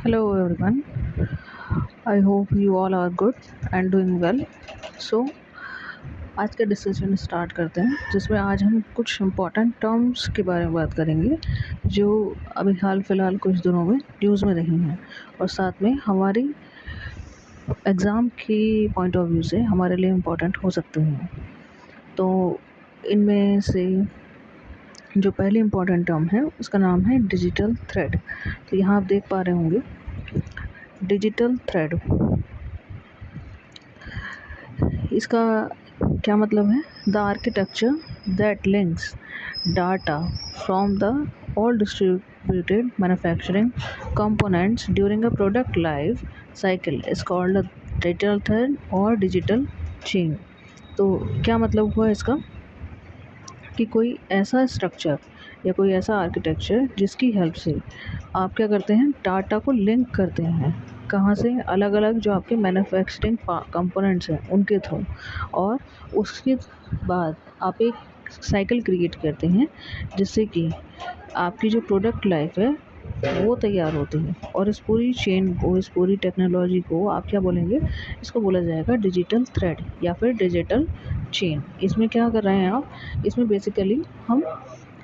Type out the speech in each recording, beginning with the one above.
Hello everyone. I hope you all are good and doing well. So आज का discussion start करते हैं जिसमें आज हम कुछ इम्पोर्टेंट टर्म्स के बारे में बात करेंगे जो अभी हाल फिलहाल कुछ दिनों में न्यूज़ में रही हैं और साथ में हमारी एग्ज़ाम की पॉइंट ऑफ व्यू से हमारे लिए इम्पोर्टेंट हो सकते हैं। तो इनमें से जो पहली इम्पोर्टेंट टर्म है उसका नाम है डिजिटल थ्रेड। तो यहाँ आप देख पा रहे होंगे डिजिटल थ्रेड, इसका क्या मतलब है? The architecture that links data from the all distributed manufacturing components during a product life cycle is called a digital thread और डिजिटल चेन। तो क्या मतलब हुआ इसका कि कोई ऐसा स्ट्रक्चर या कोई ऐसा आर्किटेक्चर जिसकी हेल्प से आप क्या करते हैं, डाटा को लिंक करते हैं। कहाँ से? अलग अलग जो आपके मैन्युफैक्चरिंग कंपोनेंट्स हैं उनके थ्रू, और उसके बाद आप एक साइकिल क्रिएट करते हैं जिससे कि आपकी जो प्रोडक्ट लाइफ है वो तैयार होती है। और इस पूरी चेन को, इस पूरी टेक्नोलॉजी को आप क्या बोलेंगे? इसको बोला जाएगा डिजिटल थ्रेड या फिर डिजिटल चेन। इसमें क्या कर रहे हैं आप? इसमें बेसिकली हम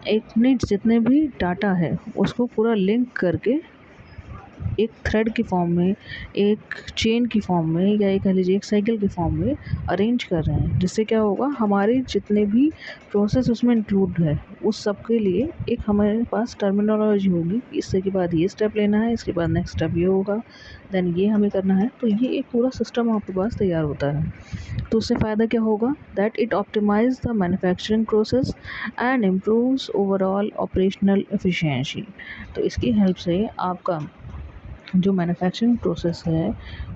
एक ने जितने भी डाटा है उसको पूरा लिंक करके एक थ्रेड की फॉर्म में, एक चेन की फॉर्म में, या एक कह लीजिए एक साइकिल की फॉर्म में अरेंज कर रहे हैं, जिससे क्या होगा, हमारे जितने भी प्रोसेस उसमें इंक्लूड है उस सब के लिए एक हमारे पास टर्मिनोलॉजी होगी। इससे के बाद ये स्टेप लेना है, इसके बाद नेक्स्ट स्टेप ये होगा, देन ये हमें करना है। तो ये एक पूरा सिस्टम आपके पास तैयार होता है। तो उससे फ़ायदा क्या होगा? That it optimize the manufacturing process and improves overall operational efficiency. तो इसकी हेल्प से आपका जो मैन्युफैक्चरिंग प्रोसेस है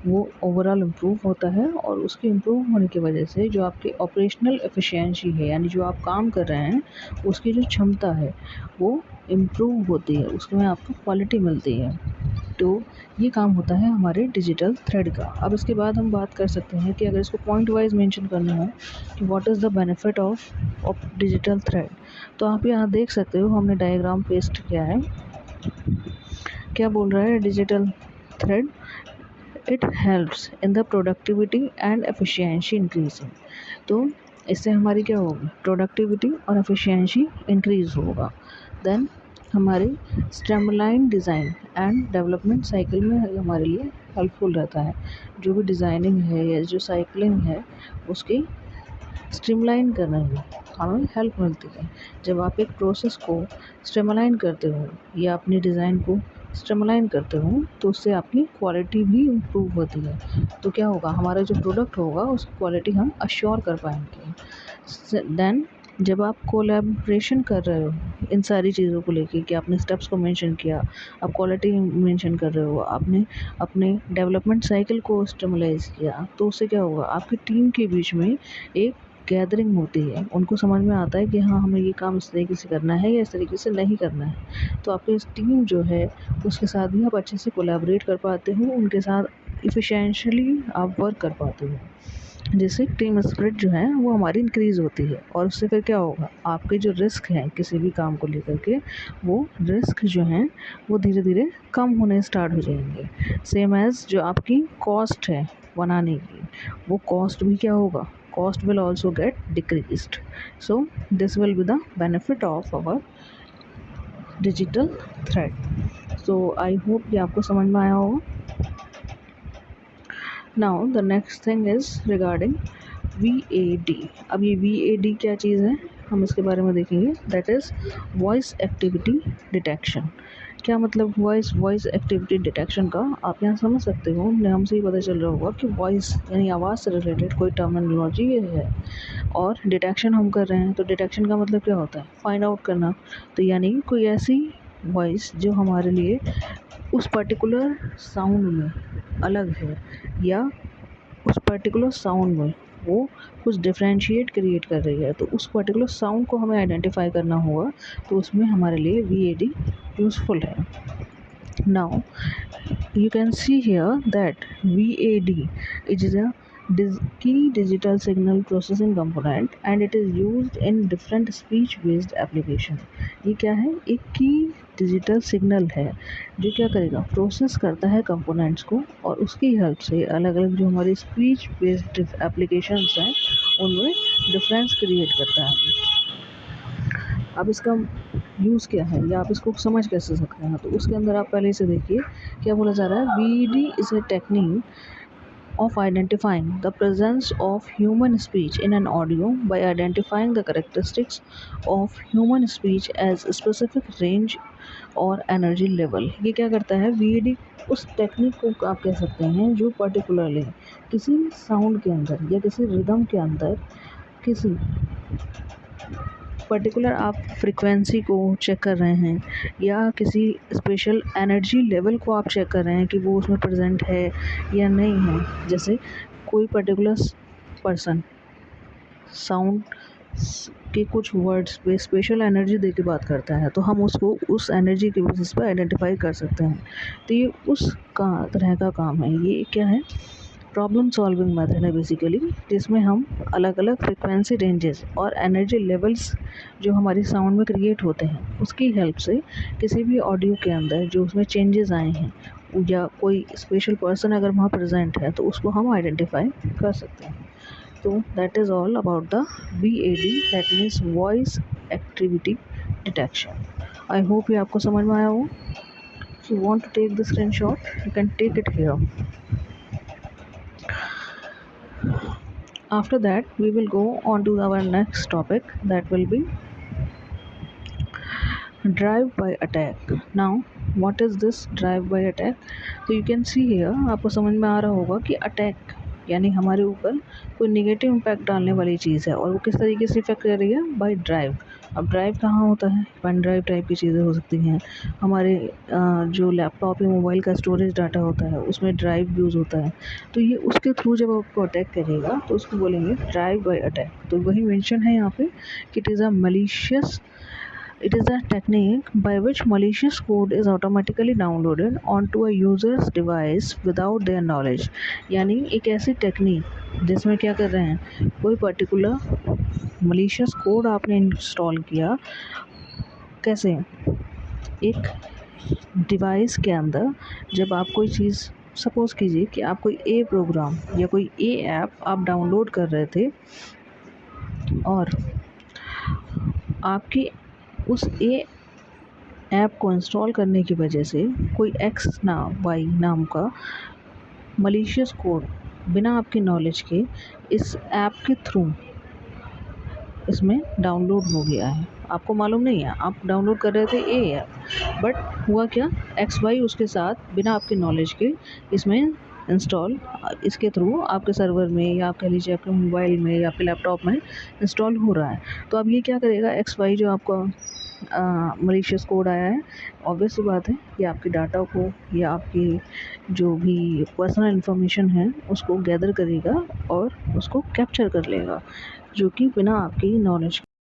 वो ओवरऑल इम्प्रूव होता है, और उसके इम्प्रूव होने की वजह से जो आपकी ऑपरेशनल एफिशिएंसी है, यानी जो आप काम कर रहे हैं उसकी जो क्षमता है वो इम्प्रूव होती है, उसमें आपको क्वालिटी मिलती है। तो ये काम होता है हमारे डिजिटल थ्रेड का। अब इसके बाद हम बात कर सकते हैं कि अगर इसको पॉइंट वाइज मेंशन करना है कि what is the benefit of digital thread, तो आप यहाँ देख सकते हो, हमने डायग्राम पेस्ट किया है। क्या बोल रहा है digital thread? It helps in the productivity and efficiency increasing. तो इससे हमारी क्या होगी? प्रोडक्टिविटी और एफिशिएंसी इंक्रीज होगा। देन हमारी streamline design and development cycle में हमारे लिए हेल्पफुल रहता है। जो भी डिज़ाइनिंग है या जो साइकिलिंग है उसकी स्ट्रीमलाइन करने में हमें हेल्प मिलती है। जब आप एक प्रोसेस को स्ट्रीमलाइन करते हो या अपनी डिज़ाइन को स्ट्रीमलाइन करते हो तो उससे आपकी क्वालिटी भी इम्प्रूव होती है। तो क्या होगा, हमारा जो प्रोडक्ट होगा उसकी क्वालिटी हम अश्योर कर पाएंगे। देन जब आप कोलैबोरेशन कर रहे हो इन सारी चीज़ों को लेके, कि आपने स्टेप्स को मेंशन किया, आप क्वालिटी मेंशन कर रहे हो, आपने अपने डेवलपमेंट साइकिल को स्टेबलाइज किया, तो उससे क्या होगा, आपकी टीम के बीच में एक गैदरिंग होती है। उनको समझ में आता है कि हाँ, हमें ये काम इस तरीके से करना है या इस तरीके से नहीं करना है। तो आपकी इस टीम जो है उसके साथ भी आप अच्छे से कोलैबोरेट कर पाते हो, उनके साथ इफ़िशिएंटली आप वर्क कर पाते हो, जिससे टीम स्पिरिट जो है वो हमारी इंक्रीज़ होती है। और उससे फिर क्या होगा, आपके जो रिस्क हैं किसी भी काम को लेकर के, वो रिस्क जो हैं वो धीरे धीरे कम होने स्टार्ट हो जाएंगे। सेम एज़ जो आपकी कॉस्ट है बनाने की, वो कॉस्ट भी क्या होगा, cost will also get decreased. So this will be the benefit of our digital thread. So I hope ये आपको समझ में आया होगा। Now the next thing is regarding VAD। अब ये VAD क्या चीज़ है, हम इसके बारे में देखेंगे। That is voice activity detection. क्या मतलब वॉइस एक्टिविटी डिटेक्शन का? आप यहाँ समझ सकते हो, नाम से ही पता चल रहा होगा कि वॉइस यानी आवाज़ से रिलेटेड कोई टर्मिनोलॉजी है, और डिटेक्शन हम कर रहे हैं। तो डिटेक्शन का मतलब क्या होता है? फाइंड आउट करना। तो यानी कोई ऐसी वॉइस जो हमारे लिए उस पर्टिकुलर साउंड में अलग है, या उस पर्टिकुलर साउंड में वो कुछ डिफरेंशिएट क्रिएट कर रही है, तो उस पर्टिकुलर साउंड को हमें आइडेंटिफाई करना होगा। तो उसमें हमारे लिए VAD यूज़फुल है। Now you can see here that VAD is a key digital signal processing component and it is used in different speech based application। ये क्या है? एक की डिजिटल सिग्नल है जो क्या करेगा, प्रोसेस करता है कंपोनेंट्स को और उसकी हेल्प से अलग अलग जो हमारी स्पीच बेस्ड एप्लीकेशंस हैं उनमें डिफरेंस क्रिएट करता है। अब इसका यूज़ क्या है या आप इसको समझ कैसे सकते हैं, तो उसके अंदर आप पहले से देखिए क्या बोला जा रहा है। VED is a technique of identifying the presence of human speech in an audio by identifying the characteristics of human speech as a specific range और एनर्जी लेवल। ये क्या करता है, VED उस टेक्निक को आप कह सकते हैं जो पर्टिकुलरली किसी साउंड के अंदर या किसी रिदम के अंदर किसी पर्टिकुलर आप फ्रीक्वेंसी को चेक कर रहे हैं या किसी स्पेशल एनर्जी लेवल को आप चेक कर रहे हैं कि वो उसमें प्रेजेंट है या नहीं है। जैसे कोई पर्टिकुलर पर्सन साउंड के कुछ वर्ड्स पे स्पेशल एनर्जी दे के बात करता है तो हम उसको उस एनर्जी के बेसिस पे आइडेंटिफाई कर सकते हैं। तो ये उस का तरह का काम है। ये क्या है, प्रॉब्लम सॉल्विंग मेथड है बेसिकली, जिसमें हम अलग अलग फ्रिक्वेंसी रेंजेस और एनर्जी लेवल्स जो हमारी साउंड में क्रिएट होते हैं उसकी हेल्प से किसी भी ऑडियो के अंदर जो उसमें चेंजेस आए हैं या कोई स्पेशल पर्सन अगर वहाँ प्रेजेंट है तो उसको हम आइडेंटिफाई कर सकते हैं। तो that is all about the VAD, that means voice activity detection. I hope ये आपको समझ में आया हो। If you want to take the screenshot you can take it here. After that we will go on to our next topic, that will be drive by attack. Now what is this drive by attack? So you can see here, आपको समझ में आ रहा होगा कि attack यानी हमारे ऊपर कोई नेगेटिव इम्पैक्ट डालने वाली चीज़ है और वो किस तरीके से इफेक्ट कर रही है, बाय ड्राइव। अब ड्राइव कहाँ होता है, पेन ड्राइव टाइप की चीज़ें हो सकती हैं, हमारे जो लैपटॉप या मोबाइल का स्टोरेज डाटा होता है उसमें ड्राइव यूज़ होता है। तो ये उसके थ्रू जब आपको अटैक करेगा तो उसको बोलेंगे ड्राइव बाय अटैक। तो वही मेंशन है यहाँ पे कि it is a technique by which malicious code is automatically downloaded onto a user's device without their knowledge। यानी एक ऐसी टेक्निक जिसमें क्या कर रहे हैं, कोई पर्टिकुलर मलिशियस कोड आपने इंस्टॉल किया, कैसे, एक डिवाइस के अंदर जब आप कोई चीज़, सपोज़ कीजिए कि आप कोई ए प्रोग्राम या कोई ए ऐप आप डाउनलोड कर रहे थे और आपकी उस ए ऐप को इंस्टॉल करने की वजह से कोई वाई नाम का मलिशियस कोड बिना आपकी नॉलेज के इस ऐप के थ्रू इसमें डाउनलोड हो गया है। आपको मालूम नहीं है, आप डाउनलोड कर रहे थे ए ऐप, बट हुआ क्या, XY उसके साथ बिना आपकी नॉलेज के इसमें इंस्टॉल, इसके थ्रू आपके सर्वर में या आप कह लीजिए आपके मोबाइल में या आपके लैपटॉप में इंस्टॉल हो रहा है। तो अब ये क्या करेगा, XY जो आपका मलिशियस कोड आया है, ऑब्वियस सी बात है ये आपके डाटा को या आपकी जो भी पर्सनल इन्फॉर्मेशन है उसको गैदर करेगा और उसको कैप्चर कर लेगा, जो कि बिना आपकी नॉलेज